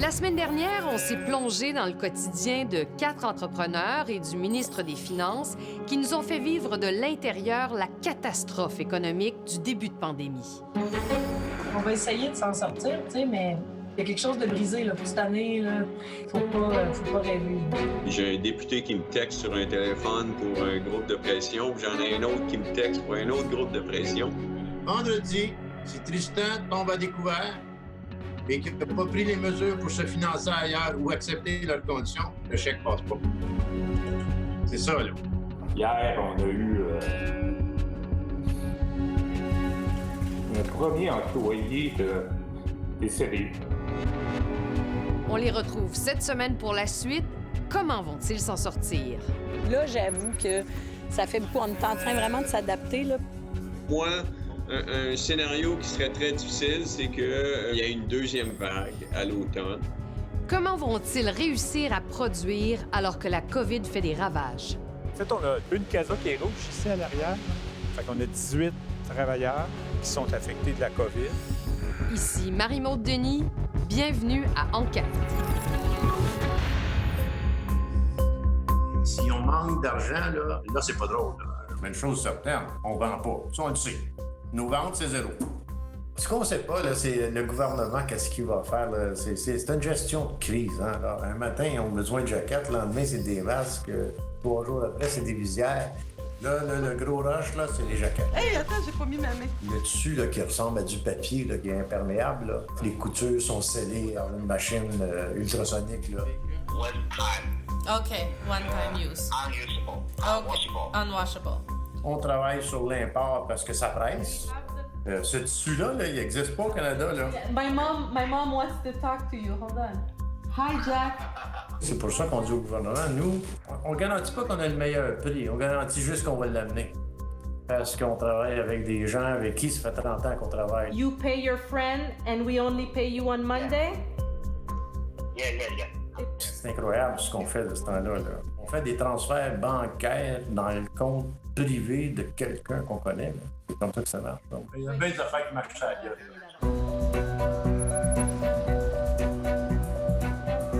La semaine dernière, on s'est plongé dans le quotidien de 4 entrepreneurs et du ministre des Finances qui nous ont fait vivre de l'intérieur la catastrophe économique du début de pandémie. On va essayer de s'en sortir, tu sais, mais il y a quelque chose de brisé là, pour cette année. Là. Faut pas rêver. J'ai un député qui me texte sur un téléphone pour un groupe de pression, puis j'en ai un autre qui me texte pour un autre groupe de pression. Vendredi, si Tristan tombe à découvert et qu'il n'a pas pris les mesures pour se financer ailleurs ou accepter leurs conditions, le chèque passe pas. C'est ça, là. Hier, on a eu notre premier employé décédé. On les retrouve cette semaine pour la suite. Comment vont-ils s'en sortir? Là, j'avoue que ça fait beaucoup. On est en train vraiment de s'adapter, là. Moi, un scénario qui serait très difficile, c'est qu'il y a une deuxième vague à l'automne. Comment vont-ils réussir à produire alors que la COVID fait des ravages? En fait, on a une casa qui est rouge ici à l'arrière. Fait qu'on a 18 travailleurs qui sont affectés de la COVID. Ici Marie-Maude Denis. Bienvenue à Enquête. Si on manque d'argent, là c'est pas drôle. Là. Mais une chose certaine, on vend pas. Ça, on le sait. Nos ventes, c'est zéro. Ce qu'on sait pas, là, c'est le gouvernement, qu'est-ce qu'il va faire. Là. C'est une gestion de crise. Hein, là. Un matin, ils ont besoin de jaquettes. Le lendemain, c'est des masques. 3 jours après, c'est des visières. Là, le gros rush, là, c'est les jaquettes. Hey, attends, j'ai pas mis ma main. Le dessus, là, qui ressemble à du papier, là, qui est imperméable, là. Les coutures sont scellées par une machine ultrasonique, là. One time. OK, one time use. Unusable. OK, unwashable. On travaille sur l'import parce que ça presse. Ce tissu-là, là, il n'existe pas au Canada, là. My mom wants to talk to you. Hold on. Hi, Jack. C'est pour ça qu'on dit au gouvernement, nous, on garantit pas qu'on a le meilleur prix, on garantit juste qu'on va l'amener. Parce qu'on travaille avec des gens avec qui ça fait 30 ans qu'on travaille. You pay your friend and we only pay you on Monday? Yeah. C'est incroyable ce qu'on fait de ce temps-là. Là. On fait des transferts bancaires dans le compte privé de quelqu'un qu'on connaît. Là. C'est comme ça que ça marche. Donc, il y a bien des affaires qui marchent à la gueule.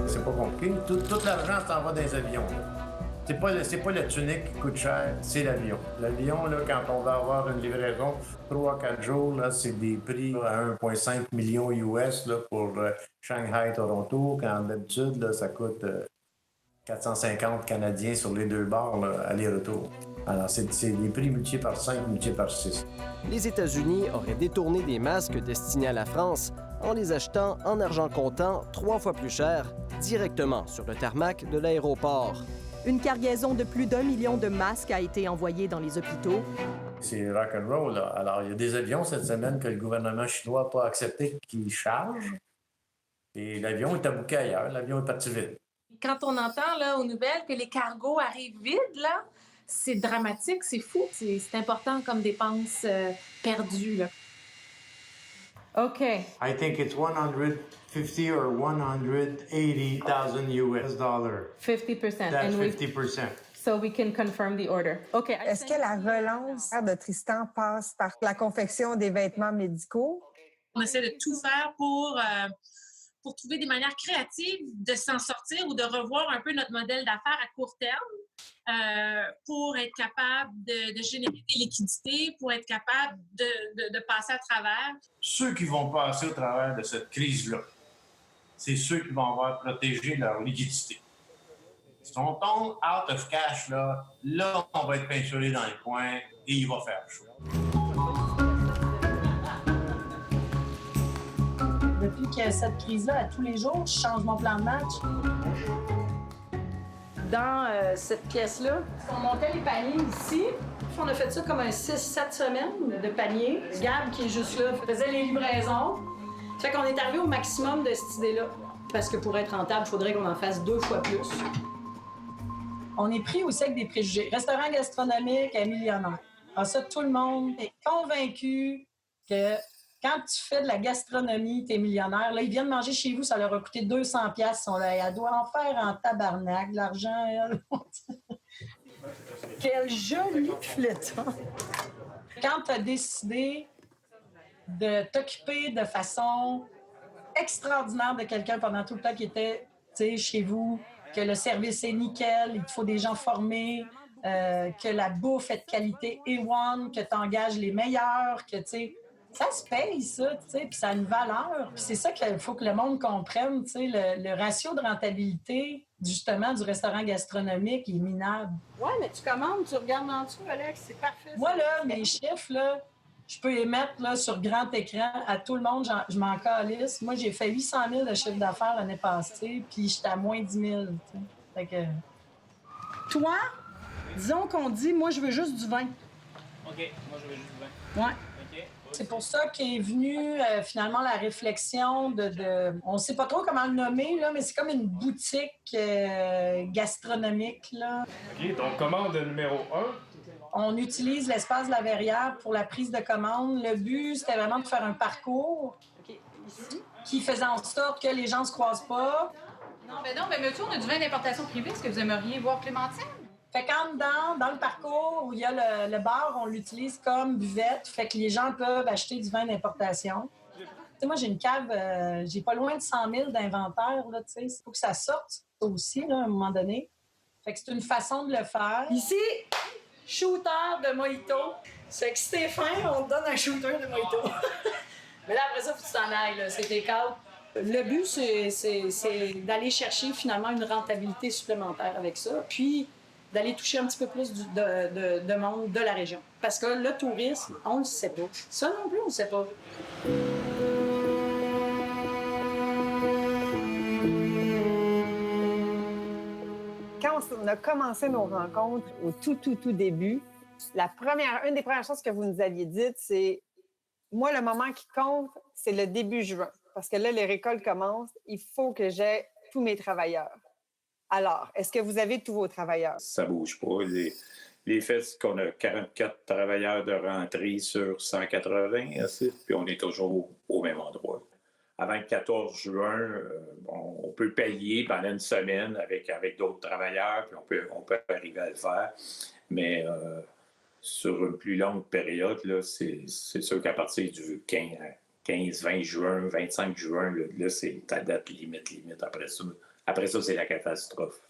C'est pas compliqué. Tout l'argent s'en va dans les avions. Là. C'est pas la tunique qui coûte cher, c'est l'avion. L'avion, là, quand on va avoir une livraison 3-4 jours, là, c'est des prix à 1,5 million US là, pour Shanghai-Toronto, quand d'habitude, là, ça coûte 450 Canadiens sur les 2 bords, là, aller-retour. Alors, c'est des prix multipliés par 5, multipliés par 6. Les États-Unis auraient détourné des masques destinés à la France en les achetant en argent comptant 3 fois plus cher, directement sur le tarmac de l'aéroport. Une cargaison de plus d'1 million de masques a été envoyée dans les hôpitaux. C'est rock'n'roll, là. Alors, il y a des avions cette semaine que le gouvernement chinois n'a pas accepté qu'ils chargent. Et l'avion est à bouquet ailleurs. L'avion est parti vite. Quand on entend là, aux nouvelles que les cargos arrivent vides, là, c'est dramatique, c'est fou. C'est important comme dépense perdue. Là. OK. I think it's 150 or 180,000 US dollars. 50%. That's and 50%. So we can confirm the order. OK. Est-ce que la relance de Tristan passe par la confection des vêtements médicaux? On essaie de tout faire pour trouver des manières créatives de s'en sortir ou de revoir un peu notre modèle d'affaires à court terme pour être capable de générer des liquidités, pour être capable de passer à travers. Ceux qui vont passer au travers de cette crise-là, c'est ceux qui vont avoir protégé leur liquidité. Si on tombe out of cash, là, on va être peinturé dans le coin et il va faire chaud. Depuis qu'il y a cette crise-là, à tous les jours, je change mon plan de match. Dans cette pièce-là, on montait les paniers ici. Puis on a fait ça comme un 6-7 semaines de paniers. Gab, qui est juste là, faisait les livraisons. Ça fait qu'on est arrivé au maximum de cette idée-là. Parce que pour être rentable, il faudrait qu'on en fasse 2 fois plus. On est pris aussi avec des préjugés. Restaurant gastronomique à millionnaire. Alors ça, tout le monde est convaincu que quand tu fais de la gastronomie, t'es millionnaire. Là, ils viennent manger chez vous, ça leur a coûté 200$. Ils sont là, elle doit en faire en tabarnak, de l'argent, elle. Quel joli fléton! Quand tu as décidé de t'occuper de façon extraordinaire de quelqu'un pendant tout le temps qui était chez vous, que le service est nickel, il te faut des gens formés, que la bouffe est de qualité A1, que tu engages les meilleurs, que ça se paye, ça, puis ça a une valeur. Puis c'est ça qu'il faut que le monde comprenne, le ratio de rentabilité, justement, du restaurant gastronomique est minable. Oui, mais tu commandes, tu regardes en dessous, Alex, c'est parfait. Moi, là, mes chiffres, là, je peux les mettre là, sur grand écran à tout le monde, je m'en calisse. Moi, j'ai fait 800 000 de chiffre d'affaires l'année passée, puis j'étais à moins 10 000. Fait que... Toi, disons qu'on dit, moi, je veux juste du vin. OK, moi, je veux juste du vin. Ouais. C'est pour ça qu'est venue finalement la réflexion on ne sait pas trop comment le nommer, là, mais c'est comme une boutique gastronomique. Là. OK, donc commande numéro 1. On utilise l'espace de la verrière pour la prise de commande. Le but, c'était vraiment de faire un parcours qui faisait en sorte que les gens ne se croisent pas. Non, mais monsieur, on a du vin d'importation privée. Est-ce que vous aimeriez voir Clémentine? Fait qu'en dedans, dans le parcours où il y a le bar, on l'utilise comme buvette. Fait que les gens peuvent acheter du vin d'importation. Moi, j'ai une cave, j'ai pas loin de 100 000 d'inventaire. Il faut que ça sorte ça aussi, là, à un moment donné. Fait que c'est une façon de le faire. Ici, shooter de mojito. C'est que si t'es fin, on te donne un shooter de mojito. Mais là, après ça, faut que tu t'en ailles. Là. C'est tes cadres. Le but, c'est d'aller chercher finalement une rentabilité supplémentaire avec ça. Puis, d'aller toucher un petit peu plus de monde de la région. Parce que le tourisme, on ne le sait pas. Ça non plus, on ne le sait pas. Quand on a commencé nos rencontres au tout début, une des premières choses que vous nous aviez dites, c'est « Moi, le moment qui compte, c'est le début juin. Parce que là, les récoltes commencent. Il faut que j'aie tous mes travailleurs. » Alors, est-ce que vous avez tous vos travailleurs? Ça bouge pas. Les faits, c'est qu'on a 44 travailleurs de rentrée sur 180, puis on est toujours au même endroit. Avant le 14 juin, on peut payer pendant une semaine avec d'autres travailleurs, puis on peut arriver à le faire. Mais sur une plus longue période, là, c'est sûr qu'à partir du 15, 20 juin, 25 juin, là c'est ta date limite après ça. Après ça, c'est la catastrophe.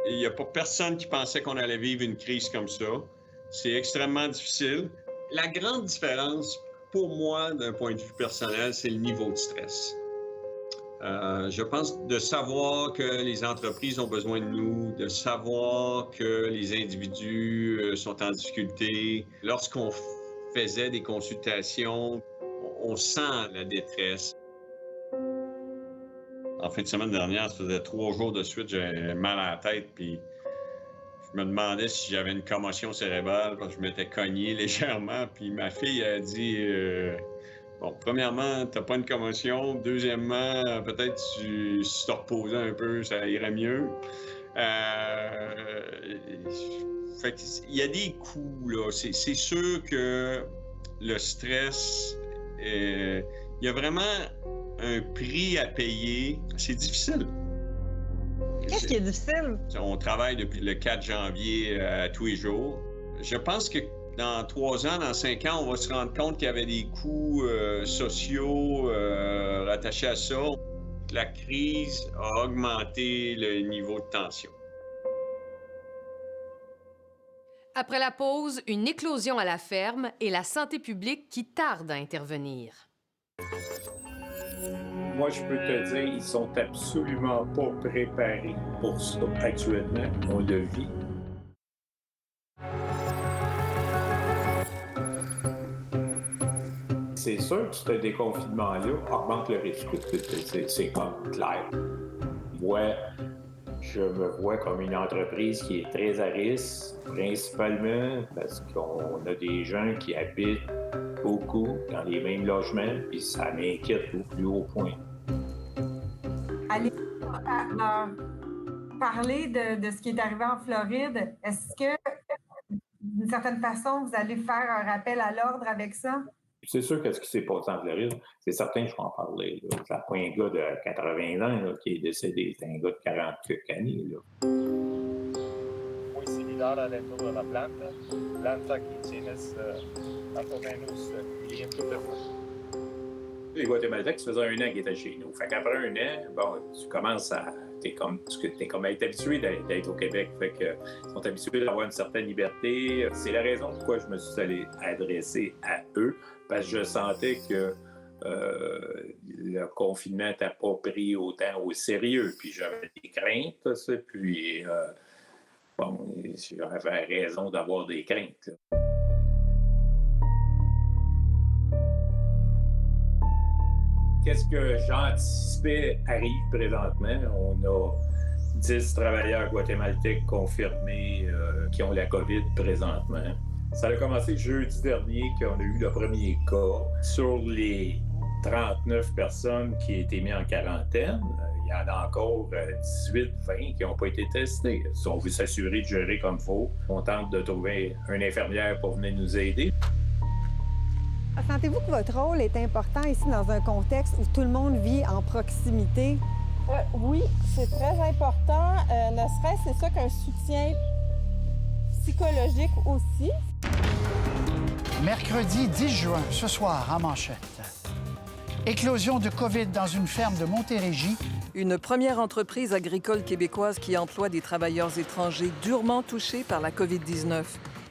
Il n'y a pas personne qui pensait qu'on allait vivre une crise comme ça. C'est extrêmement difficile. La grande différence, pour moi, d'un point de vue personnel, c'est le niveau de stress. Je pense de savoir que les entreprises ont besoin de nous, de savoir que les individus sont en difficulté. Lorsqu'on faisait des consultations, on sent la détresse. En fin de semaine dernière, ça faisait 3 jours de suite, j'avais mal à la tête, puis je me demandais si j'avais une commotion cérébrale, parce que je m'étais cogné légèrement, puis ma fille a dit bon, premièrement, t'as pas une commotion, deuxièmement, peut-être si tu te reposais un peu, ça irait mieux. Fait qu'il y a des coups, là. C'est sûr que le stress, il y a vraiment un prix à payer. C'est difficile. Qu'est-ce qui est difficile? On travaille depuis le 4 janvier tous les jours. Je pense que dans 3 ans, dans 5 ans, on va se rendre compte qu'il y avait des coûts sociaux rattachés à ça. La crise a augmenté le niveau de tension. Après la pause, une éclosion à la ferme et la santé publique qui tarde à intervenir. Moi, je peux te dire, ils sont absolument pas préparés pour ça actuellement. On le vit. C'est sûr que ce déconfinement-là augmente le risque. C'est comme clair. Moi, je me vois comme une entreprise qui est très à risque, principalement parce qu'on a des gens qui habitent beaucoup dans les mêmes logements, puis ça m'inquiète au plus haut point. Allez parler de ce qui est arrivé en Floride. Est-ce que, d'une certaine façon, vous allez faire un rappel à l'ordre avec ça? C'est sûr que ce qui s'est passé en Floride, c'est certain que je vais en parler. Ça n'a pas un gars de 80 ans là, qui est décédé, c'est un gars de 40 quelques années. Là. Muy similar adentro de la planta que tienes más o menos bien tu Les Guatémaltèques, ça faisait 1 an qu'ils étaient chez nous. Fait qu'après 1 an, bon, tu commences à... T'es comme à être habitué d'être au Québec. Fait que ils sont habitués d'avoir une certaine liberté. C'est la raison pourquoi je me suis allé adresser à eux, parce que je sentais que le confinement n'était pas pris autant au sérieux. Puis j'avais des craintes, ça. Puis, bon, j'avais raison d'avoir des craintes. Qu'est-ce que j'anticipais arrive présentement? On a 10 travailleurs guatémaltèques confirmés qui ont la COVID présentement. Ça a commencé jeudi dernier qu'on a eu le premier cas. Sur les 39 personnes qui ont été mises en quarantaine, il y en a encore 18-20 qui n'ont pas été testés. Si on veut s'assurer de gérer comme il faut, on tente de trouver une infirmière pour venir nous aider. Sentez-vous que votre rôle est important ici dans un contexte où tout le monde vit en proximité? Oui, c'est très important. Ne serait-ce c'est ça qu'un soutien psychologique aussi. Mercredi 10 juin, ce soir, en manchette. Éclosion de COVID dans une ferme de Montérégie. Une première entreprise agricole québécoise qui emploie des travailleurs étrangers durement touchés par la COVID-19.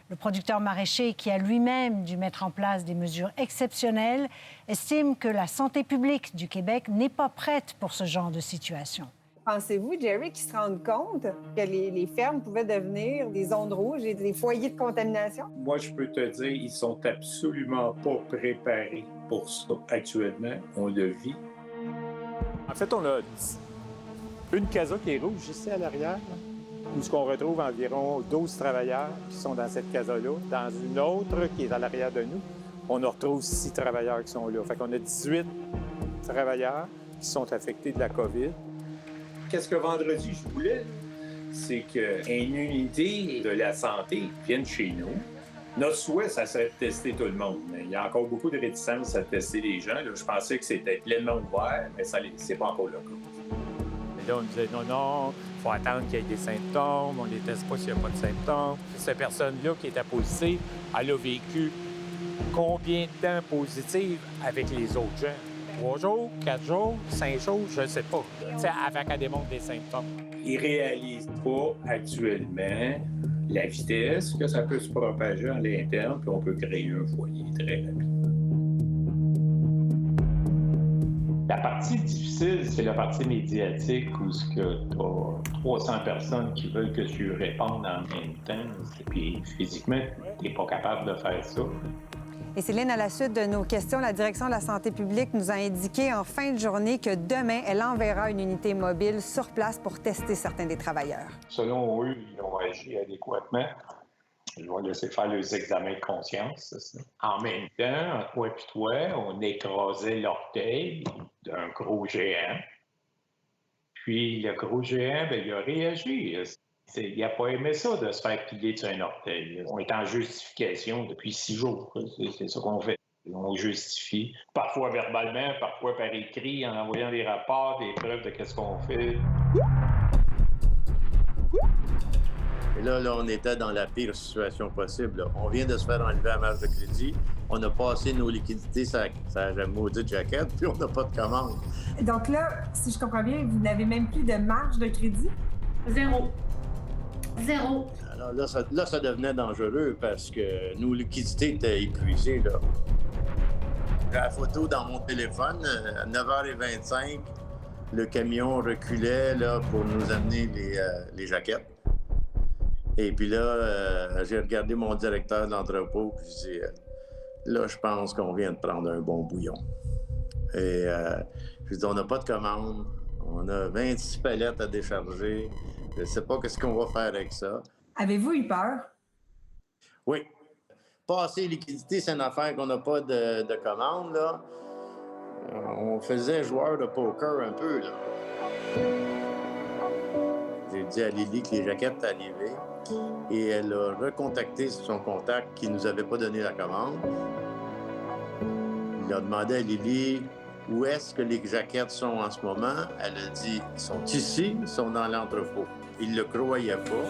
Le producteur maraîcher, qui a lui-même dû mettre en place des mesures exceptionnelles, estime que la santé publique du Québec n'est pas prête pour ce genre de situation. Pensez-vous, Jerry, qu'ils se rendent compte que les fermes pouvaient devenir des zones rouges et des foyers de contamination? Moi, je peux te dire, ils sont absolument pas préparés pour ça. Actuellement, on le vit. En fait, on a une casa qui est rouge ici à l'arrière, où on retrouve environ 12 travailleurs qui sont dans cette casa-là. Dans une autre qui est à l'arrière de nous, on retrouve 6 travailleurs qui sont là. Fait qu'on a 18 travailleurs qui sont affectés de la COVID. Qu'est-ce que vendredi, je voulais? C'est qu'une unité de la santé vienne chez nous. Notre souhait, ça serait de tester tout le monde. Mais il y a encore beaucoup de réticence à tester les gens. Là, je pensais que c'était pleinement ouvert, mais c'est pas encore le cas. Et là, on nous disait non, il faut attendre qu'il y ait des symptômes, on ne les teste pas s'il n'y a pas de symptômes. Cette personne-là qui était positive, elle a vécu combien de temps positive avec les autres gens? 3 jours, 4 jours, 5 jours, je ne sais pas. Avant qu'elle démontre des symptômes. Ils ne réalisent pas actuellement la vitesse que ça peut se propager à l'interne, puis on peut créer un foyer très rapide. La partie difficile, c'est la partie médiatique où tu as 300 personnes qui veulent que tu répondes en même temps. Puis physiquement, tu n'es pas capable de faire ça. Et Céline, à la suite de nos questions, la Direction de la santé publique nous a indiqué en fin de journée que demain, elle enverra une unité mobile sur place pour tester certains des travailleurs. Selon eux, ils ont agi adéquatement. Je vais laisser faire les examens de conscience. C'est ça. En même temps, entre moi et toi, on écrasait l'orteil d'un gros géant. Puis le gros géant, bien, il a réagi. Il n'a pas aimé ça de se faire piler sur un orteil. On est en justification depuis 6 jours. C'est ça qu'on fait. On justifie, parfois verbalement, parfois par écrit, en envoyant des rapports, des preuves de ce qu'on fait. Et là, on était dans la pire situation possible. Là. On vient de se faire enlever la marge de crédit. On a passé nos liquidités sur la maudite jaquette, puis on n'a pas de commande. Donc là, si je comprends bien, vous n'avez même plus de marge de crédit? Zéro. Alors là, ça devenait dangereux parce que nos liquidités étaient épuisées. Là. J'ai la photo dans mon téléphone, à 9h25, le camion reculait là, pour nous amener les jaquettes. Et puis là, j'ai regardé mon directeur de l'entrepôt, puis je dis, là, je pense qu'on vient de prendre un bon bouillon. Et je dis, on n'a pas de commande, on a 26 palettes à décharger, je ne sais pas qu'est-ce qu'on va faire avec ça. Avez-vous eu peur? Oui. Passer liquidité, c'est une affaire qu'on n'a pas de commande, là. On faisait joueur de poker un peu, là. J'ai dit à Lily que les jaquettes étaient arrivées et elle a recontacté son contact qui ne nous avait pas donné la commande. Il a demandé à Lily où est-ce que les jaquettes sont en ce moment. Elle a dit ils sont ici, ils sont dans l'entrepôt. Il ne le croyait pas.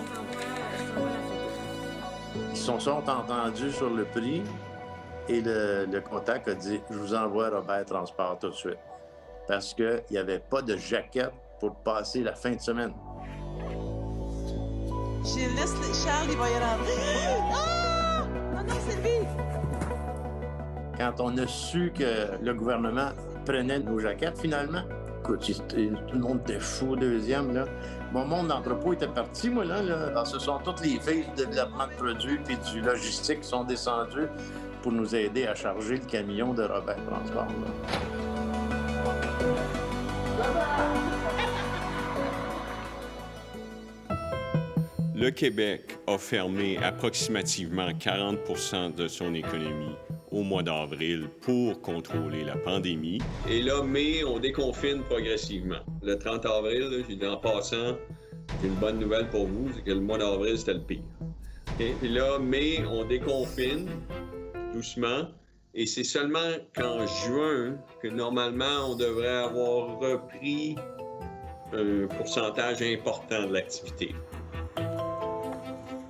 Ils se sont entendus sur le prix Et le contact a dit, je vous envoie Robert Transport tout de suite. Parce qu'il n'y avait pas de jaquette pour passer la fin de semaine. Je laisse Charles, il va y rentrer. Ah! Non, non, c'est lui! Quand on a su que le gouvernement prenait nos jaquettes, finalement, écoute, tout le monde était fou, deuxième, là. Mon monde d'entrepôt était parti, moi, là. Alors, ce sont toutes les filles du développement de produits puis du logistique qui sont descendues pour nous aider à charger le camion de Robert Transport, là. Le Québec a fermé approximativement 40 % de son économie au mois d'avril pour contrôler la pandémie. Et là, mai, on déconfine progressivement. Le 30 avril, là, j'ai dit en passant, j'ai une bonne nouvelle pour vous, c'est que le mois d'avril, c'était le pire. Okay? Puis là, mai, on déconfine doucement. Et c'est seulement qu'en juin que normalement, on devrait avoir repris un pourcentage important de l'activité.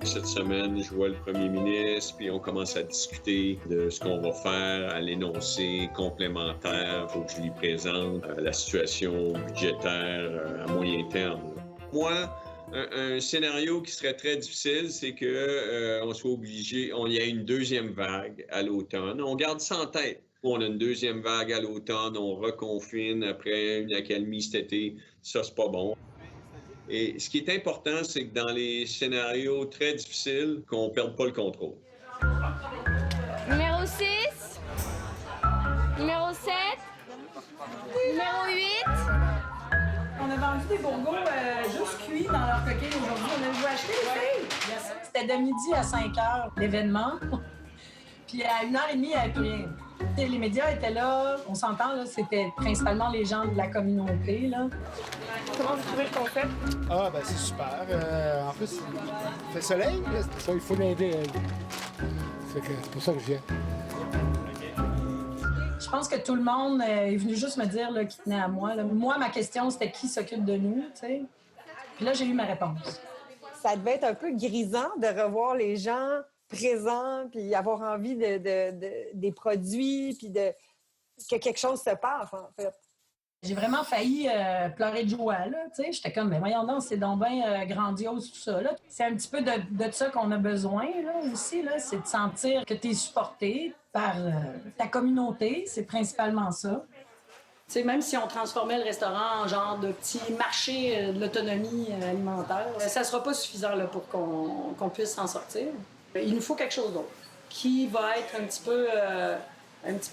Cette semaine, je vois le premier ministre, puis on commence à discuter de ce qu'on va faire à l'énoncé complémentaire. Il faut que je lui présente la situation budgétaire à moyen terme. Moi, un scénario qui serait très difficile, c'est qu'on soit obligé, il y a une deuxième vague à l'automne. On garde ça en tête. On a une deuxième vague à l'automne, on reconfine après une accalmie cet été. Ça, c'est pas bon. Et ce qui est important, c'est que dans les scénarios très difficiles, qu'on ne perde pas le contrôle. Numéro 6, numéro 7, numéro 8. On a vendu des bourgots juste cuits dans leur coquille aujourd'hui. On a joué acheter les filles. C'était de midi à 5 h l'événement. Puis à 1h30, il n'y avait plus rien. Les médias étaient là, on s'entend, là, c'était principalement les gens de la communauté. Là. Comment vous trouvez le concept? Ah, ben c'est super. En plus, il fait soleil, là, ça, il faut l'aider. C'est pour ça que je viens. Je pense que tout le monde est venu juste me dire là, qu'il tenait à moi. Là. Moi, ma question, c'était qui s'occupe de nous, tu sais. Puis là, j'ai eu ma réponse. Ça devait être un peu grisant de revoir les gens présents, puis avoir envie des produits, puis que quelque chose se passe, en fait. J'ai vraiment failli pleurer de joie, là, tu sais. J'étais comme, mais voyons donc, c'est donc bien grandiose, tout ça, là. C'est un petit peu de ça qu'on a besoin, là, aussi, là. C'est de sentir que tu es supporté par ta communauté. C'est principalement ça. Tu sais, même si on transformait le restaurant en genre de petit marché de l'autonomie alimentaire, ça ne sera pas suffisant, là, pour qu'on puisse s'en sortir. Il nous faut quelque chose d'autre qui va être un petit peu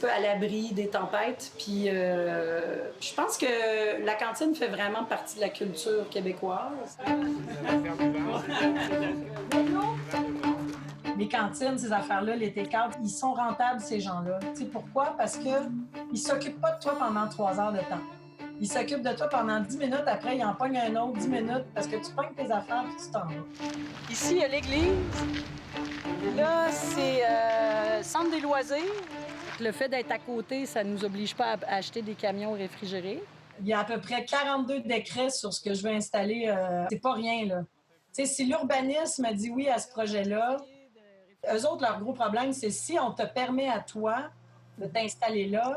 à l'abri des tempêtes. Puis je pense que la cantine fait vraiment partie de la culture québécoise. Les cantines, ces affaires-là, les take-out, ils sont rentables, ces gens-là. Tu sais pourquoi? Parce qu'ils ne s'occupent pas de toi pendant 3 heures de temps. Ils s'occupent de toi pendant 10 minutes, après, ils en pognent un autre 10 minutes parce que tu pognes tes affaires et tu t'en vas. Ici, il y a l'église. Là, c'est centre des loisirs. Le fait d'être à côté, ça ne nous oblige pas à acheter des camions réfrigérés. Il y a à peu près 42 décrets sur ce que je veux installer. C'est pas rien, là. Tu sais, si l'urbanisme dit oui à ce projet-là, eux autres, leur gros problème, c'est si on te permet à toi de t'installer là,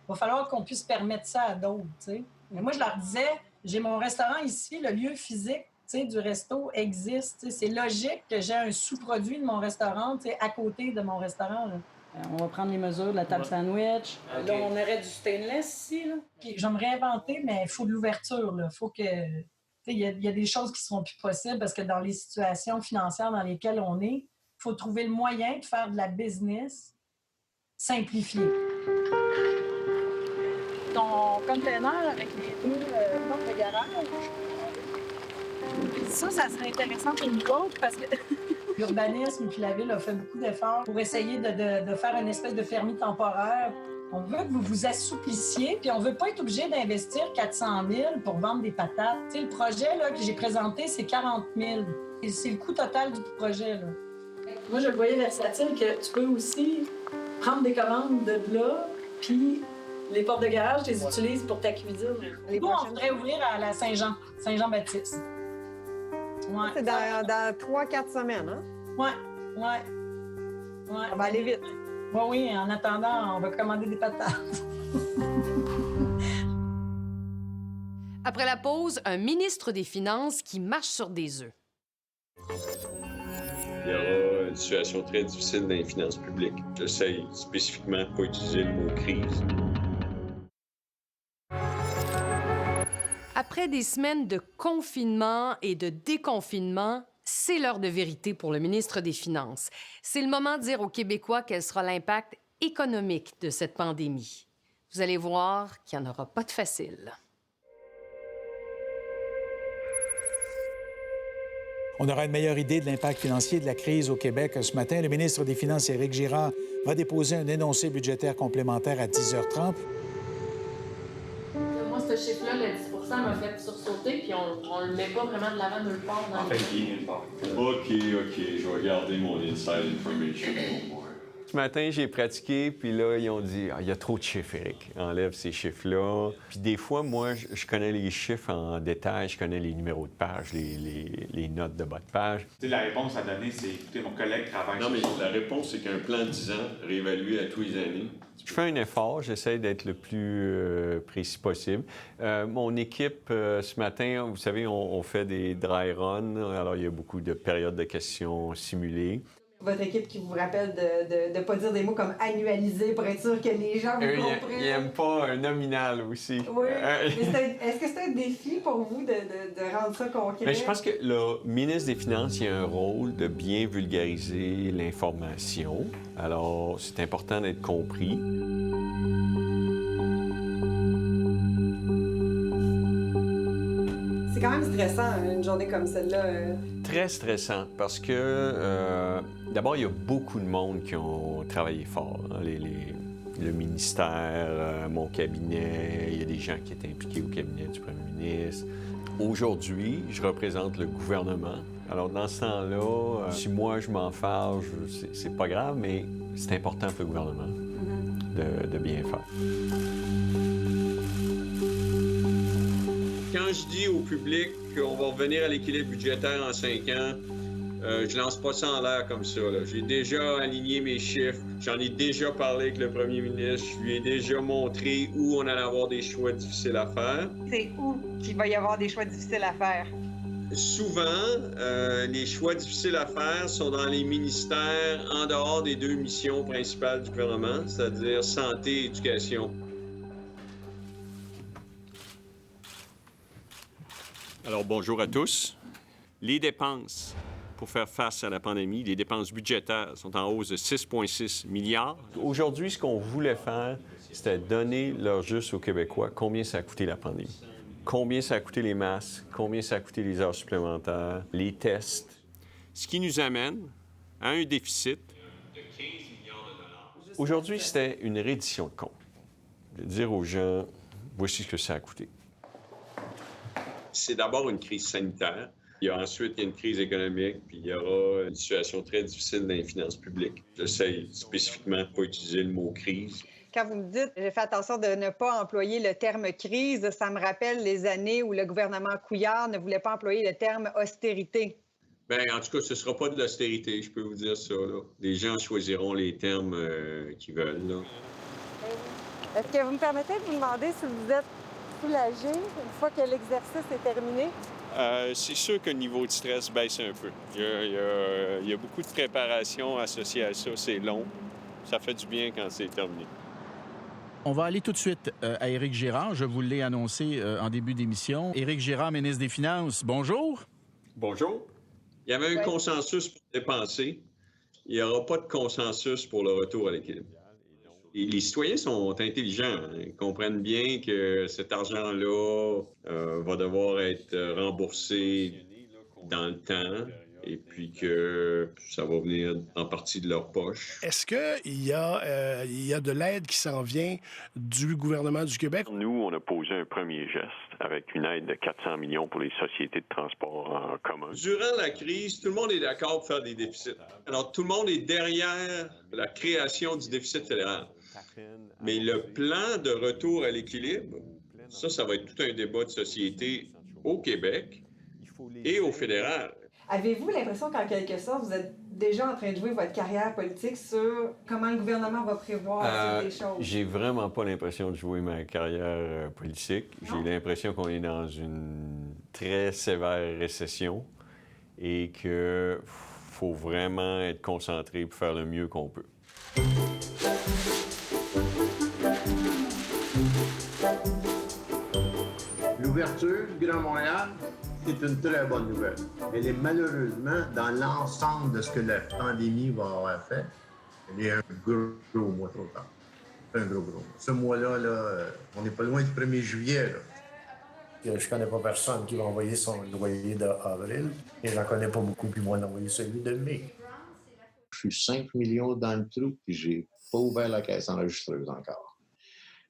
il va falloir qu'on puisse permettre ça à d'autres, tu sais. Mais moi, je leur disais, j'ai mon restaurant ici, le lieu physique, tu sais, du resto existe. Tu sais, c'est logique que j'ai un sous-produit de mon restaurant, tu sais, à côté de mon restaurant, là. On va prendre les mesures de la table sandwich. Okay. Là, on aurait du stainless ici, là. Puis, je vais me réinventer, mais il faut de l'ouverture, là. Il faut que... Il y a des choses qui ne seront plus possibles parce que dans les situations financières dans lesquelles on est, il faut trouver le moyen de faire de la business simplifiée. Ton container avec les 2 portes de garage, ça serait intéressant pour nous autres parce que... L'urbanisme puis la ville a fait beaucoup d'efforts pour essayer de faire une espèce de permis temporaire. On veut que vous vous assouplissiez, puis on veut pas être obligé d'investir 400 000 pour vendre des patates. Tu sais, le projet là, que j'ai présenté, c'est 40 000. Et c'est le coût total du projet, là. Moi, je le voyais versatile que tu peux aussi prendre des commandes de là, puis les portes de garage, tu les utilises pour ta cuisine. Nous, on voudrait ouvrir à la Saint-Jean-Baptiste. Ouais. C'est dans 3-4 semaines, hein? Ouais. On va aller vite. Oui, en attendant, on va commander des patates. Après la pause, un ministre des Finances qui marche sur des œufs. Il y aura une situation très difficile dans les finances publiques. J'essaie spécifiquement de ne pas utiliser le mot crise. Après des semaines de confinement et de déconfinement, c'est l'heure de vérité pour le ministre des Finances. C'est le moment de dire aux Québécois quel sera l'impact économique de cette pandémie. Vous allez voir qu'il n'y en aura pas de facile. On aura une meilleure idée de l'impact financier de la crise au Québec ce matin. Le ministre des Finances, Éric Girard, va déposer un énoncé budgétaire complémentaire à 10h30. Moi, ce chiffre-là, le 10 m'a fait sursauter, puis on le met pas vraiment de l'avant nulle part dans OK, je vais garder mon inside information pour moi. Ce matin, j'ai pratiqué, puis là, ils ont dit « Ah, il y a trop de chiffres, Éric. Enlève ces chiffres-là. » Puis des fois, moi, je connais les chiffres en détail, je connais les numéros de page, les notes de bas de page. La réponse à donner, c'est « Écoutez, mon collègue travaille sur ça. » Non, mais la réponse, c'est qu'un plan de 10 ans, réévalué à tous les années. Je fais un effort, j'essaie d'être le plus précis possible. Mon équipe, ce matin, vous savez, on fait des dry runs, alors il y a beaucoup de périodes de questions simulées. Votre équipe qui vous rappelle de ne pas dire des mots comme annualiser pour être sûr que les gens vous comprennent. Ils n'aiment pas un nominal aussi. Oui. Est-ce que c'est un défi pour vous de rendre ça concret? Bien, je pense que le ministre des Finances, il a un rôle de bien vulgariser l'information. Alors, c'est important d'être compris. C'est quand même stressant, une journée comme celle-là. Très stressant, parce que, d'abord, il y a beaucoup de monde qui ont travaillé fort. Hein, le ministère, mon cabinet, il y a des gens qui étaient impliqués au cabinet du premier ministre. Aujourd'hui, je représente le gouvernement. Alors, dans ce temps-là, si moi, je m'en fâche, c'est pas grave, mais c'est important pour le gouvernement de bien faire. Quand je dis au public qu'on va revenir à l'équilibre budgétaire en 5 ans, je lance pas ça en l'air comme ça. J'ai déjà aligné mes chiffres, j'en ai déjà parlé avec le premier ministre, je lui ai déjà montré où on allait avoir des choix difficiles à faire. C'est où qu'il va y avoir des choix difficiles à faire? Souvent, les choix difficiles à faire sont dans les ministères en dehors des 2 missions principales du gouvernement, c'est-à-dire santé et éducation. Alors, bonjour à tous. Les dépenses pour faire face à la pandémie, les dépenses budgétaires sont en hausse de 6,6 milliards. Aujourd'hui, ce qu'on voulait faire, c'était donner leur juste aux Québécois combien ça a coûté la pandémie. Combien ça a coûté les masques, combien ça a coûté les heures supplémentaires, les tests. Ce qui nous amène à un déficit de 15 milliards de dollars. Aujourd'hui, c'était une reddition de comptes. De dire aux gens, voici ce que ça a coûté. C'est d'abord une crise sanitaire. Il y a ensuite une crise économique, puis il y aura une situation très difficile dans les finances publiques. J'essaie spécifiquement de ne pas utiliser le mot crise. Quand vous me dites, j'ai fait attention de ne pas employer le terme crise, ça me rappelle les années où le gouvernement Couillard ne voulait pas employer le terme austérité. Bien, en tout cas, ce ne sera pas de l'austérité, je peux vous dire ça. Là. Les gens choisiront les termes qu'ils veulent. Là. Est-ce que vous me permettez de vous demander si vous êtes soulagé une fois que l'exercice est terminé? C'est sûr que le niveau de stress baisse un peu. Il y a beaucoup de préparation associée à ça. C'est long. Ça fait du bien quand c'est terminé. On va aller tout de suite à Éric Girard. Je vous l'ai annoncé en début d'émission. Éric Girard, ministre des Finances, bonjour. Bonjour. Il y avait un consensus pour dépenser. Il n'y aura pas de consensus pour le retour à l'équilibre. Et les citoyens sont intelligents. Hein. Ils comprennent bien que cet argent-là va devoir être remboursé dans le temps et puis que ça va venir en partie de leur poche. Est-ce qu'il y a de l'aide qui s'en vient du gouvernement du Québec? Nous, on a posé un premier geste avec une aide de 400 millions pour les sociétés de transport en commun. Durant la crise, tout le monde est d'accord pour faire des déficits. Alors, tout le monde est derrière la création du déficit fédéral. Mais le plan de retour à l'équilibre, ça va être tout un débat de société au Québec et au fédéral. Avez-vous l'impression qu'en quelque sorte, vous êtes déjà en train de jouer votre carrière politique sur comment le gouvernement va prévoir des choses? J'ai vraiment pas l'impression de jouer ma carrière politique. J'ai l'impression qu'on est dans une très sévère récession et qu'il faut vraiment être concentré pour faire le mieux qu'on peut. L'ouverture du Grand Montréal, c'est une très bonne nouvelle. Elle est malheureusement, dans l'ensemble de ce que la pandémie va avoir fait, elle est un gros mois trop tard. C'est un gros mois. Ce mois-là, on n'est pas loin du 1er juillet. Je connais pas personne qui va envoyer son loyer d'avril. Et j'en connais pas beaucoup, puis moi, d'envoyer celui de mai. Je suis 5 millions dans le trou, puis j'ai pas ouvert la caisse enregistreuse encore.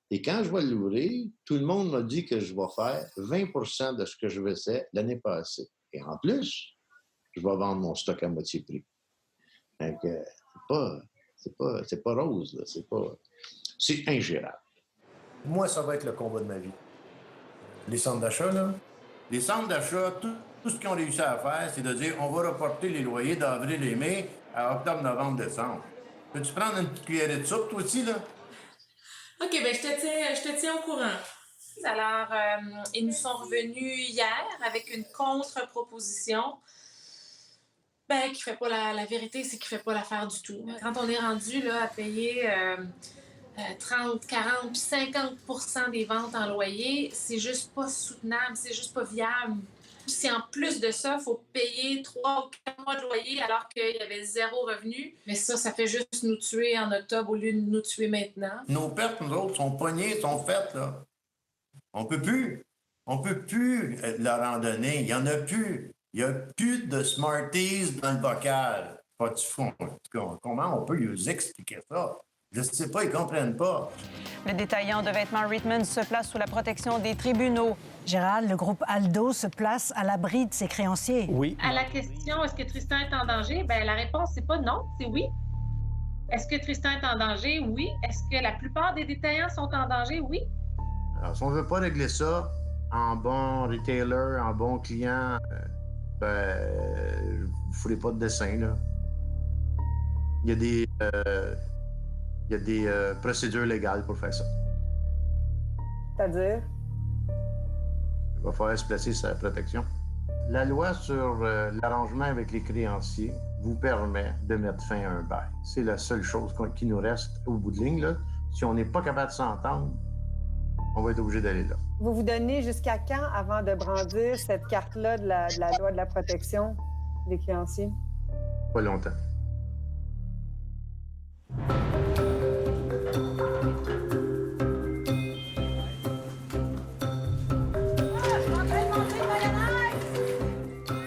Et quand je vais l'ouvrir, tout le monde m'a dit que je vais faire 20 % de ce que je faisais l'année passée. Et en plus, je vais vendre mon stock à moitié prix. Donc, c'est pas rose, là. C'est ingérable. Moi, ça va être le combat de ma vie. Les centres d'achat, là. Les centres d'achat, tout ce qu'ils ont réussi à faire, c'est de dire on va reporter les loyers d'avril et mai à octobre, novembre, décembre. Peux-tu prendre une petite cuillerée de soupe, toi aussi, là? OK, bien, je te tiens au courant. Alors, ils nous sont revenus hier avec une contre-proposition. Ben, qui fait pas la vérité, c'est qu'il fait pas l'affaire du tout. Quand on est rendu là, à payer 30, 40, puis 50 % des ventes en loyer, c'est juste pas soutenable, c'est juste pas viable. Si en plus de ça, il faut payer 3 ou 4 mois de loyer alors qu'il y avait 0 revenu, mais ça fait juste nous tuer en octobre au lieu de nous tuer maintenant. Nos pertes, nous autres, sont pognées, sont faites, là. On peut plus leur en donner. Il y en a plus. Il n'y a plus de Smarties dans le bocal. Pas du fond. Comment on peut nous expliquer ça? Je ne sais pas, ils ne comprennent pas. Le détaillant de vêtements Reitman se place sous la protection des tribunaux. Gérald, le groupe Aldo se place à l'abri de ses créanciers. Oui. À la question « Est-ce que Tristan est en danger? » Bien, la réponse, c'est pas non, c'est oui. Est-ce que Tristan est en danger? Oui. Est-ce que la plupart des détaillants sont en danger? Oui. Alors, si on ne veut pas régler ça en bon retailer, en bon client, vous ne ferez pas de dessin, là. Il y a des procédures légales pour faire ça. C'est-à-dire? Il va falloir se placer sur la protection. La loi sur l'arrangement avec les créanciers vous permet de mettre fin à un bail. C'est la seule chose qui nous reste au bout de ligne, là. Si on n'est pas capable de s'entendre, on va être obligé d'aller là. Vous vous donnez jusqu'à quand avant de brandir cette carte-là de la loi de la protection des créanciers? Pas longtemps.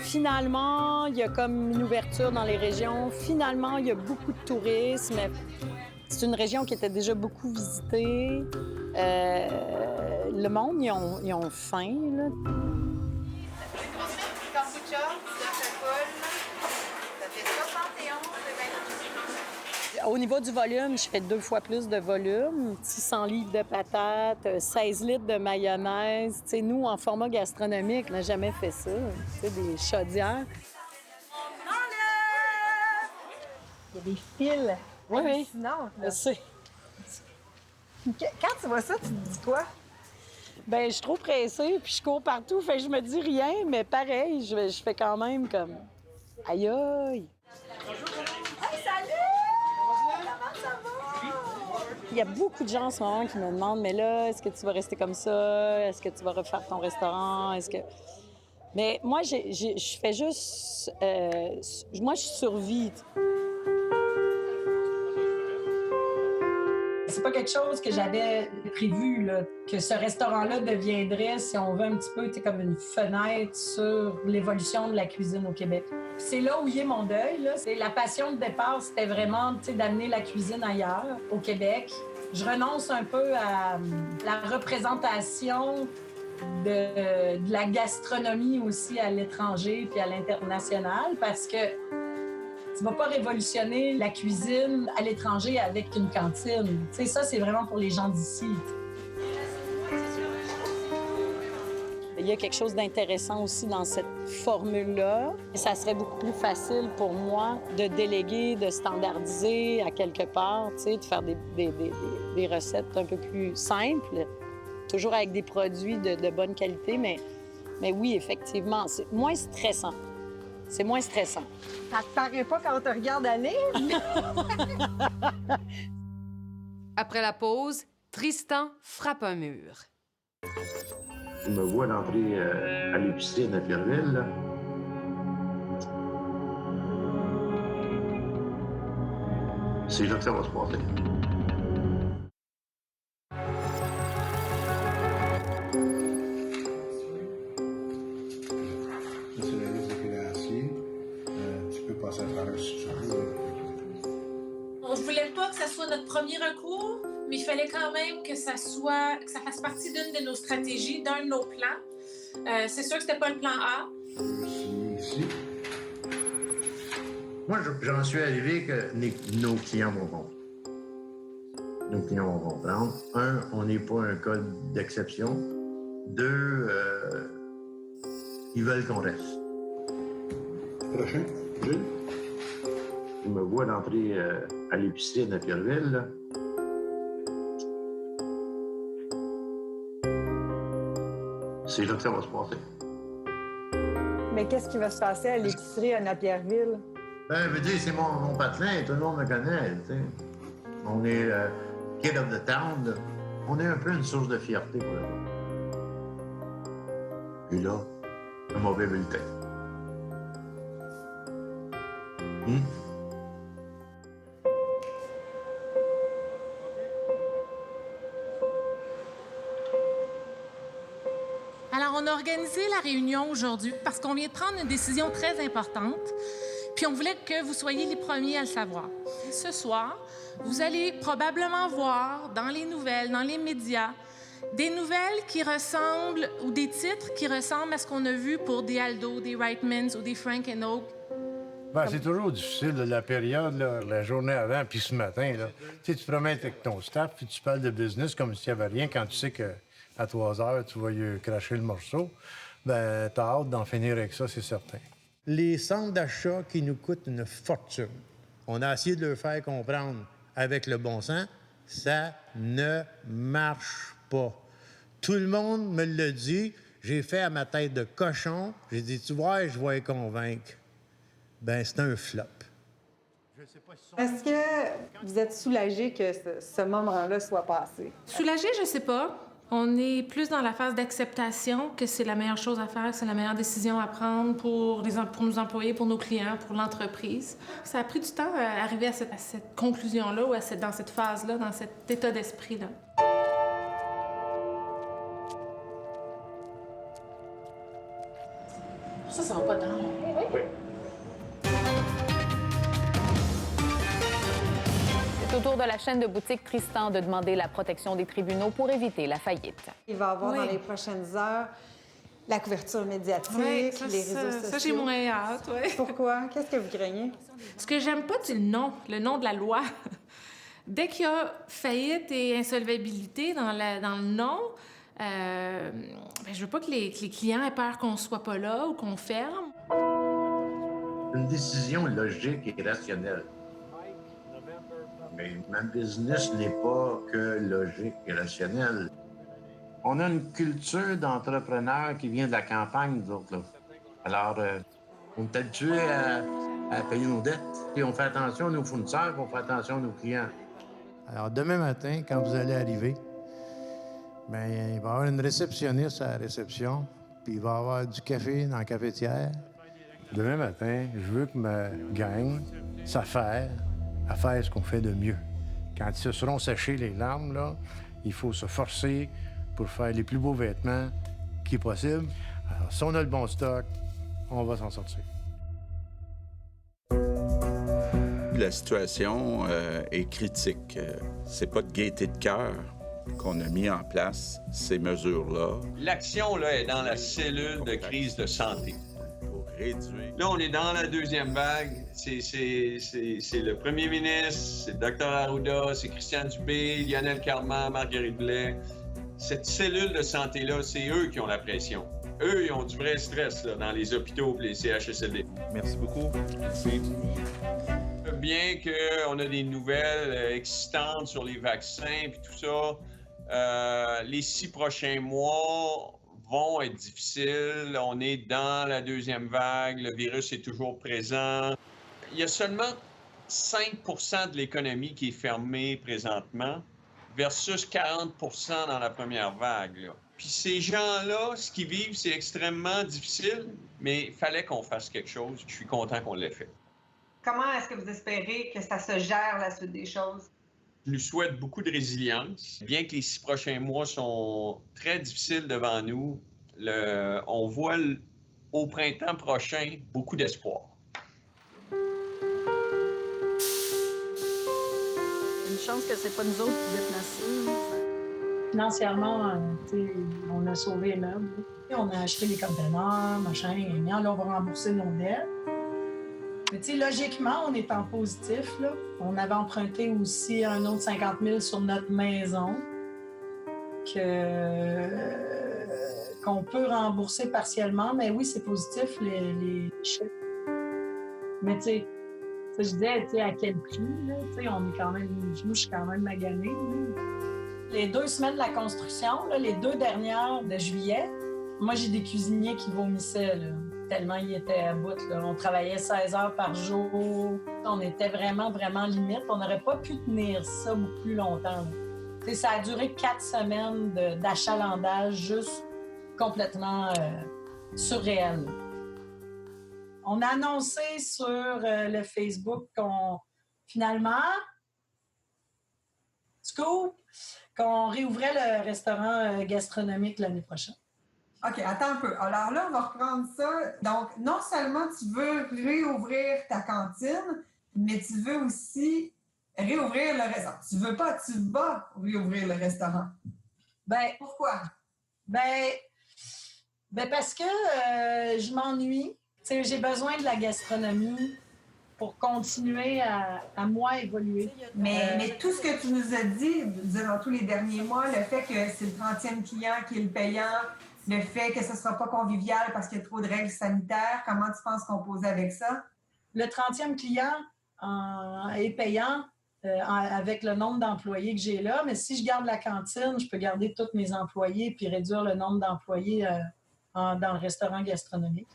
Finalement, il y a comme une ouverture dans les régions. Finalement, il y a beaucoup de tourisme. C'est une région qui était déjà beaucoup visitée. Le monde, ils ont faim, là. Au niveau du volume, je fais 2 fois plus de volume. 600 livres de patates, 16 litres de mayonnaise. T'sais, nous, en format gastronomique, on n'a jamais fait ça. T'sais, des chaudières. Il y a des fils. Oui, je sais. Quand tu vois ça, tu te dis quoi? Bien, je suis trop pressée, puis je cours partout, fait que je me dis rien, mais pareil, je fais quand même comme... Aïe, aïe! Hey, salut! Comment ça va? Il y a beaucoup de gens en ce moment qui me demandent, mais là, est-ce que tu vas rester comme ça? Est-ce que tu vas refaire ton restaurant? Mais moi, je fais juste... moi, je survis. C'est pas quelque chose que j'avais prévu, là, que ce restaurant-là deviendrait, si on veut, un petit peu comme une fenêtre sur l'évolution de la cuisine au Québec. C'est là où il est mon deuil. Là. C'est la passion de départ, c'était vraiment d'amener la cuisine ailleurs, au Québec. Je renonce un peu à la représentation de la gastronomie aussi à l'étranger puis à l'international, parce que tu vas pas révolutionner la cuisine à l'étranger avec une cantine. Ça, c'est vraiment pour les gens d'ici. Il y a quelque chose d'intéressant aussi dans cette formule-là. Ça serait beaucoup plus facile pour moi de déléguer, de standardiser à quelque part, tu sais, de faire des recettes un peu plus simples, toujours avec des produits de bonne qualité, mais oui, effectivement, c'est moins stressant. C'est moins stressant. Ça te paraît pas quand on te regarde aller? Après la pause, Tristan frappe un mur. Je me vois l'entrée à l'épicerie à Napierville, là. C'est là que ça va se passer. C'est la liste de créanciers. Tu peux passer à travers si tu veux. On ne voulait pas que ça soit notre premier recours, mais il fallait quand même que ça fasse partie d'une de nos stratégies, d'un de nos plans. C'est sûr que c'était pas le plan A. Ici. Moi, j'en suis arrivé que nos clients vont comprendre. Nos clients vont comprendre. Un, on n'est pas un code d'exception. Deux, ils veulent qu'on reste. Prochain, Gilles. Je me vois l'entrée à l'épicerie à Napierville, là. C'est là que ça va se passer. Mais qu'est-ce qui va se passer à l'épicerie à Napierville? Ben, je veux dire, c'est mon patelin, tout le monde me connaît, tu sais. On est kid of the town, là. On est un peu une source de fierté pour le monde. Et là, un mauvais bulletin. Alors, on a organisé la réunion aujourd'hui parce qu'on vient de prendre une décision très importante, puis on voulait que vous soyez les premiers à le savoir. Ce soir, vous allez probablement voir dans les nouvelles, dans les médias, des nouvelles qui ressemblent, ou des titres qui ressemblent à ce qu'on a vu pour des Aldo, des Reitmans ou des Frank & Oak. Ben, c'est toujours difficile, là, la période, là, la journée avant, puis ce matin. Là. Tu sais, tu te promènes avec ton staff, puis tu parles de business comme s'il n'y avait rien quand tu sais qu'à 3 heures, tu vas y cracher le morceau. Ben, t'as hâte d'en finir avec ça, c'est certain. Les centres d'achat qui nous coûtent une fortune, on a essayé de leur faire comprendre avec le bon sens, ça ne marche pas. Tout le monde me le dit. J'ai fait à ma tête de cochon. J'ai dit, tu vois, je vais les convaincre. Ben, c'est un flop. Est-ce que vous êtes soulagé que ce moment-là soit passé? Soulagé, je sais pas. On est plus dans la phase d'acceptation que c'est la meilleure chose à faire, c'est la meilleure décision à prendre pour nos employés, pour nos clients, pour l'entreprise. Ça a pris du temps à arriver à cette conclusion-là ou dans cette phase-là, dans cet état d'esprit-là. Ça va pas dans l'eau. Oui. C'est au tour de la chaîne de boutique Tristan de demander la protection des tribunaux pour éviter la faillite. Il va y avoir dans les prochaines heures la couverture médiatique, les réseaux sociaux. Ça, j'ai moins hâte, oui. Pourquoi? Qu'est-ce que vous craignez? Ce que j'aime pas, c'est le nom de la loi. Dès qu'il y a faillite et insolvabilité dans le nom, je veux pas que les clients aient peur qu'on soit pas là ou qu'on ferme. Une décision logique et rationnelle. Mais ma business n'est pas que logique et rationnelle. On a une culture d'entrepreneurs qui vient de la campagne, nous autres, là. Alors, on est habitués à payer nos dettes. Et on fait attention à nos fournisseurs, on fait attention à nos clients. Alors, demain matin, quand vous allez arriver, bien, il va y avoir une réceptionniste à la réception, puis il va y avoir du café dans la cafetière. Demain matin, je veux que ma gang s'affaire à faire ce qu'on fait de mieux. Quand ils se seront séchés les larmes, là, il faut se forcer pour faire les plus beaux vêtements qui est possible. Alors, si on a le bon stock, on va s'en sortir. La situation est critique. C'est pas de gaieté de cœur qu'on a mis en place ces mesures-là. L'action, là, est dans la cellule de crise de santé. Là, on est dans la deuxième vague. C'est le premier ministre, c'est le Dr Arruda, c'est Christian Dubé, Lionel Carman, Marguerite Blais. Cette cellule de santé-là, c'est eux qui ont la pression. eux, ils ont du vrai stress là, dans les hôpitaux et les CHSLD. Merci beaucoup. Merci. Bien qu'on a des nouvelles excitantes sur les vaccins et tout ça, les 6 prochains mois vont être difficiles. On est dans la deuxième vague, le virus est toujours présent. Il y a seulement 5% de l'économie qui est fermée présentement versus 40% dans la première vague, là. Puis ces gens-là, ce qu'ils vivent, c'est extrêmement difficile, mais il fallait qu'on fasse quelque chose. Je suis content qu'on l'ait fait. Comment est-ce que vous espérez que ça se gère, la suite des choses? Je lui souhaite beaucoup de résilience. Bien que les 6 prochains mois sont très difficiles devant nous, on voit au printemps prochain beaucoup d'espoir. Une chance que c'est pas nous autres qui déplacés. Financièrement, on a sauvé les meubles. On a acheté les conteneurs, machin, et là, on va rembourser nos dettes. Mais logiquement, on est en positif, là. On avait emprunté aussi un autre 50 000 sur notre maison qu'on peut rembourser partiellement. Mais oui, c'est positif, les chiffres. Mais tu sais, je disais, à quel prix, là? On est quand même... Je suis quand même maganée, là. Les 2 semaines de la construction, là, les 2 dernières de juillet, moi, j'ai des cuisiniers qui vomissaient, là, tellement ils étaient à bout, là. On travaillait 16 heures par jour. On était vraiment, vraiment limite. On n'aurait pas pu tenir ça beaucoup plus longtemps. Ça a duré 4 semaines d'achalandage juste complètement surréel. On a annoncé sur le Facebook finalement, scoop, qu'on réouvrait le restaurant gastronomique l'année prochaine. OK, attends un peu. Alors là, on va reprendre ça. Donc, non seulement tu veux réouvrir ta cantine, mais tu veux aussi réouvrir le restaurant. Tu vas réouvrir le restaurant. Ben, pourquoi? Ben parce que je m'ennuie. J'ai besoin de la gastronomie pour continuer à moi évoluer. Mais tout ce que tu nous as dit durant tous les derniers mois, le fait que c'est le 30e client qui est le payant, le fait que ce ne sera pas convivial parce qu'il y a trop de règles sanitaires, comment tu penses composer avec ça? Le 30e client est payant avec le nombre d'employés que j'ai là, mais si je garde la cantine, je peux garder tous mes employés puis réduire le nombre d'employés dans le restaurant gastronomique.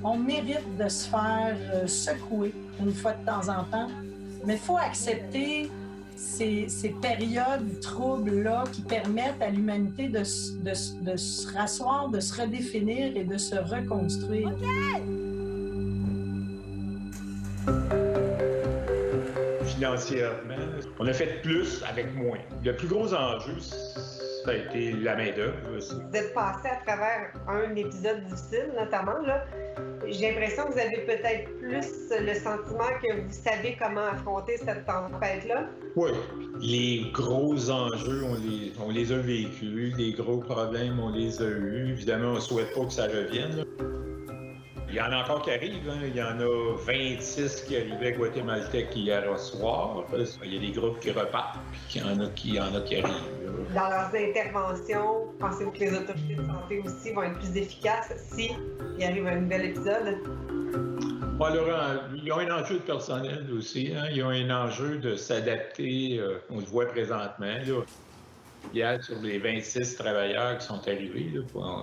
On mérite de se faire secouer une fois de temps en temps, mais il faut accepter ces périodes troubles-là qui permettent à l'humanité de se rasseoir, de se redéfinir et de se reconstruire. Okay. Financièrement, on a fait plus avec moins. Le plus gros enjeu, ça a été la main-d'œuvre. Vous êtes passé à travers un épisode difficile, notamment, là. J'ai l'impression que vous avez peut-être plus le sentiment que vous savez comment affronter cette tempête-là. Oui. Les gros enjeux, on les a vécus. Les gros problèmes, on les a eus. Évidemment, on ne souhaite pas que ça revienne, là. Il y en a encore qui arrivent. Hein. Il y en a 26 qui arrivaient guatémaltèques hier au soir. Il y a des groupes qui repartent, puis il y en a qui arrivent. Dans leurs interventions, pensez-vous que les autorités de santé aussi vont être plus efficaces s'il arrive un nouvel épisode? Bon, alors, ils ont un enjeu de personnel aussi. Hein. Ils ont un enjeu de s'adapter. On le voit présentement. Là. Hier, sur les 26 travailleurs qui sont arrivés, là,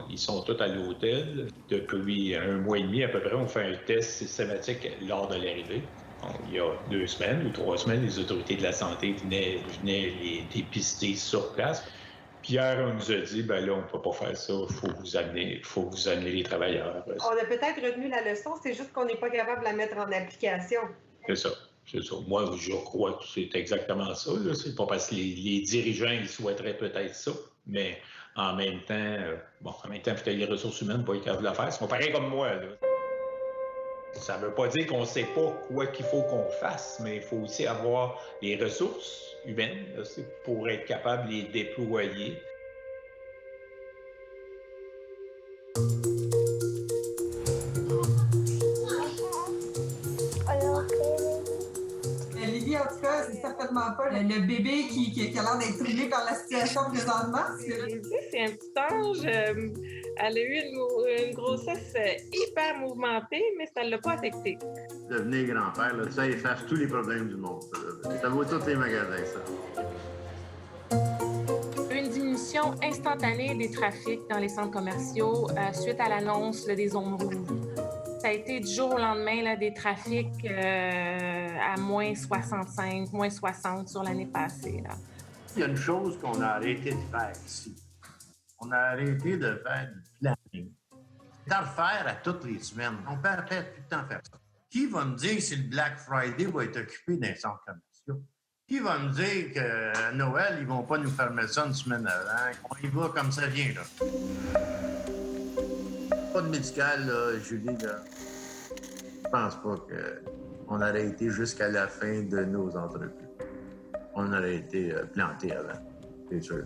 ils sont tous à l'hôtel. Depuis 1 mois et demi à peu près, on fait un test systématique lors de l'arrivée. Il y a 2 semaines ou 3 semaines, les autorités de la santé venaient les dépister sur place. Puis hier, on nous a dit, ben là, on ne peut pas faire ça, il faut vous amener les travailleurs. On a peut-être retenu la leçon, c'est juste qu'on n'est pas capable de la mettre en application. C'est ça. C'est ça. Moi, je crois que c'est exactement ça. Là. C'est pas parce que les dirigeants ils souhaiteraient peut-être ça, mais en même temps, il faut que les ressources humaines pour être capables de le faire. C'est pas pareil comme moi. Là. Ça ne veut pas dire qu'on ne sait pas quoi qu'il faut qu'on fasse, mais il faut aussi avoir les ressources humaines là, pour être capable de les déployer. Lydie, en tout cas, c'est certainement certainement pas le bébé qui a l'air d'être troublé par la situation présentement. C'est un petit ange. Elle a eu une grossesse hyper mouvementée, mais ça ne l'a pas affectée. Devenir grand-père, là, ça efface tous les problèmes du monde. Ça vaut tous les magasins, ça. Une diminution instantanée des trafics dans les centres commerciaux suite à l'annonce des zones rouges. Ça a été du jour au lendemain là, des trafics à moins 65, moins 60 sur l'année passée. Là. Il y a une chose qu'on a arrêté de faire ici. On a arrêté de faire du planning. D'en refaire à toutes les semaines. On peut arrêter tout le temps faire ça. Qui va me dire si le Black Friday va être occupé dans les centres commerciaux? Qui va me dire qu'à Noël, ils vont pas nous fermer ça une semaine avant? On y va comme ça vient, là. Pas de médical, là, Julie, là. Je pense pas qu'on aurait été jusqu'à la fin de nos entreprises. On aurait été plantés avant, c'est sûr.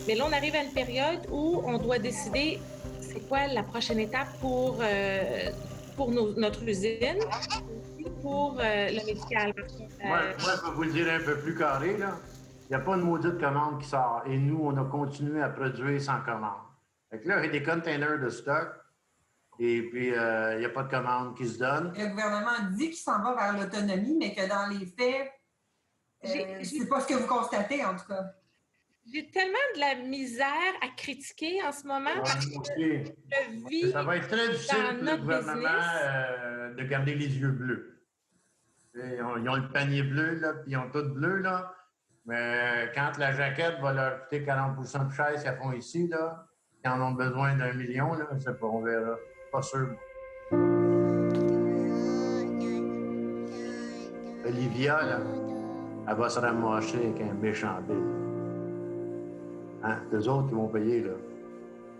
Mais là, on arrive à une période où on doit décider c'est quoi la prochaine étape pour notre usine et pour le médical. Moi, je vais vous le dire un peu plus carré, là. Il n'y a pas de maudite commande qui sort. Et nous, on a continué à produire sans commande. Fait que là, il y a des containers de stock. Et puis, il n'y a pas de commande qui se donne. Le gouvernement dit qu'il s'en va vers l'autonomie, mais que dans les faits, c'est pas ce que vous constatez, en tout cas. J'ai tellement de la misère à critiquer en ce moment parce que je vis ça va être très difficile pour le gouvernement de garder les yeux bleus. Ils ont le panier bleu, là, puis ils ont tout bleu, là. Mais quand la jaquette va leur coûter 40 % plus cher qu'elles font ici, là, ils en ont besoin d'1 million, là, je sais pas, on verra. Pas sûr. Olivia, là, elle va se ramasser avec un méchant bill. Hein? Les autres qui vont payer, là.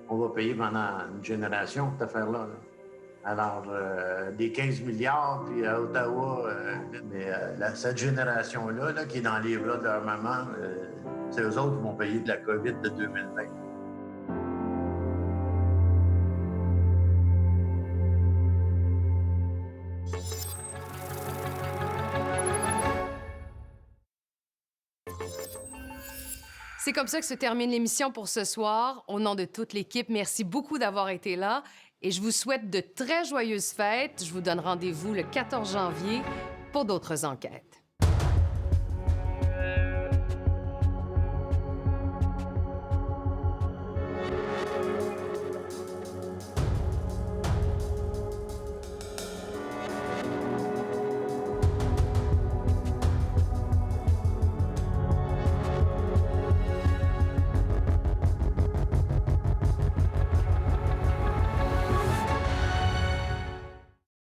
On va payer pendant une génération, cette affaire-là. Là. Alors, des 15 milliards, puis à Ottawa, cette génération-là, là, qui est dans les bras de leur maman, c'est eux autres qui vont payer de la COVID de 2020. C'est comme ça que se termine l'émission pour ce soir. Au nom de toute l'équipe, merci beaucoup d'avoir été là et je vous souhaite de très joyeuses fêtes. Je vous donne rendez-vous le 14 janvier pour d'autres enquêtes.